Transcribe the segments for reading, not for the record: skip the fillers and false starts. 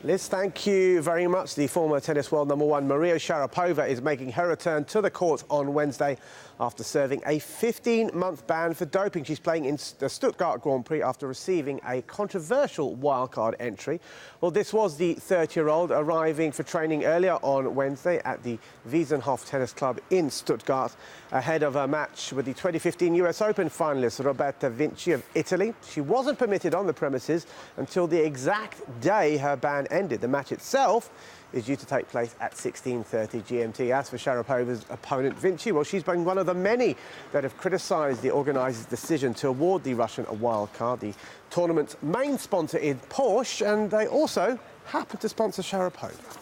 Liz, thank you very much. The former tennis world #1 Maria Sharapova is making her return to the court on Wednesday after serving a 15-month ban for doping. She's playing in the Stuttgart Grand Prix after receiving a controversial wildcard entry. Well, this was the 30-year-old arriving for training earlier on Wednesday at the Wiesenhof Tennis Club in Stuttgart ahead of her match with the 2015 US Open finalist Roberta Vinci of Italy. She wasn't permitted on the premises until the exact day her ban ended. The match itself is due to take place at 16:30 GMT. As for Sharapova's opponent, Vinci, well, she's been one of the many that have criticised the organisers' decision to award the Russian a wild card. The tournament's main sponsor is Porsche, and they also happen to sponsor Sharapova.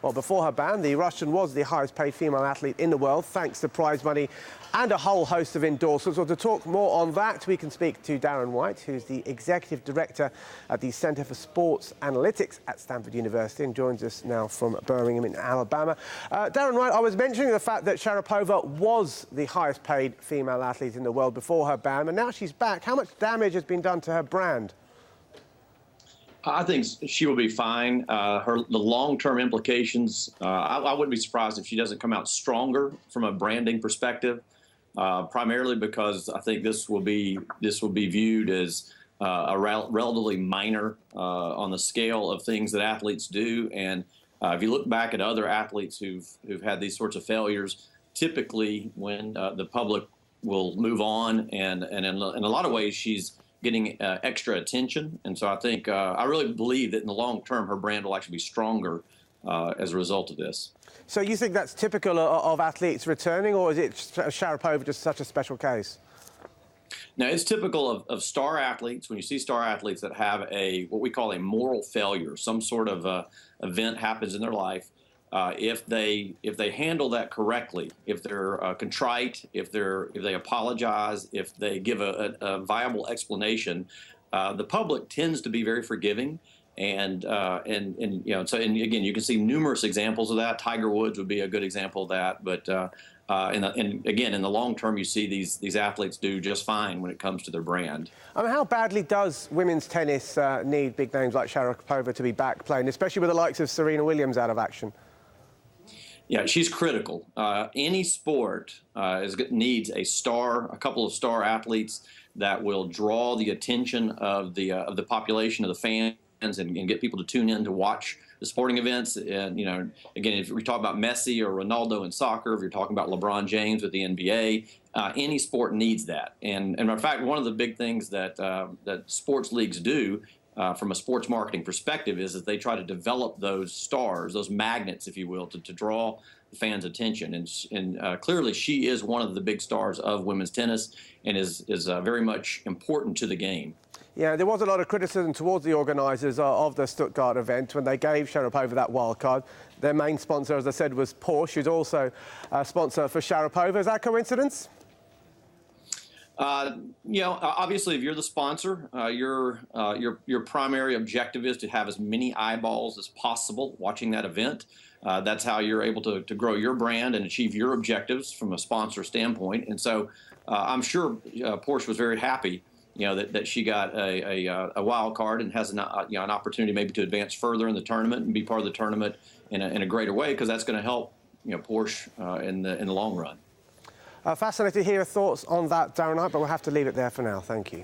Well, before her ban, the Russian was the highest-paid female athlete in the world, thanks to prize money and a whole host of endorsements. Well, to talk more on that, we can speak to Darin White, who's the Executive Director at the Centre for Sports Analytics at Stanford University and joins us now from Birmingham in Alabama. Darin White, I was mentioning the fact that Sharapova was the highest-paid female athlete in the world before her ban, and now she's back. How much damage has been done to her brand? I think she will be fine. The long-term implications, I wouldn't be surprised if she doesn't come out stronger from a branding perspective, primarily because I think this will be viewed as a relatively minor on the scale of things that athletes do. And if you look back at other athletes who've had these sorts of failures, typically when the public will move on, and in a lot of ways she's getting extra attention. And so I think, I really believe that in the long term, her brand will actually be stronger as a result of this. So you think that's typical of athletes returning, or is it Sharapova just such a special case? Now, it's typical of star athletes. When you see star athletes that have what we call a moral failure, some sort of event happens in their life, if they handle that correctly, if they're contrite, if they apologize, if they give a viable explanation, the public tends to be very forgiving, and you know, so and again, you can see numerous examples of that. Tiger Woods would be a good example of that, but and again, in the long term, you see these athletes do just fine when it comes to their brand. I mean, how badly does women's tennis need big names like Sharapova to be back playing, especially with the likes of Serena Williams out of action? Yeah, she's critical. Any sport needs a couple of star athletes that will draw the attention of the population, of the fans, and get people to tune in to watch the sporting events. And you know, again, if we talk about Messi or Ronaldo in soccer, if you're talking about LeBron James with the NBA, any sport needs that. And in fact, one of the big things that sports leagues do, from a sports marketing perspective, is that they try to develop those stars, those magnets, if you will, to draw the fans' attention. And clearly she is one of the big stars of women's tennis and is very much important to the game. Yeah, there was a lot of criticism towards the organisers of the Stuttgart event when they gave Sharapova that wild card. Their main sponsor, as I said, was Porsche, who's also a sponsor for Sharapova. Is that coincidence? You know, obviously, if you're the sponsor, your primary objective is to have as many eyeballs as possible watching that event. That's how you're able to grow your brand and achieve your objectives from a sponsor standpoint. And so I'm sure Porsche was very happy, you know, that she got a wild card and has an opportunity maybe to advance further in the tournament and be part of the tournament in a greater way, because that's going to help, you know, Porsche in the long run. Fascinated to hear your thoughts on that, Darin White, but we'll have to leave it there for now. Thank you.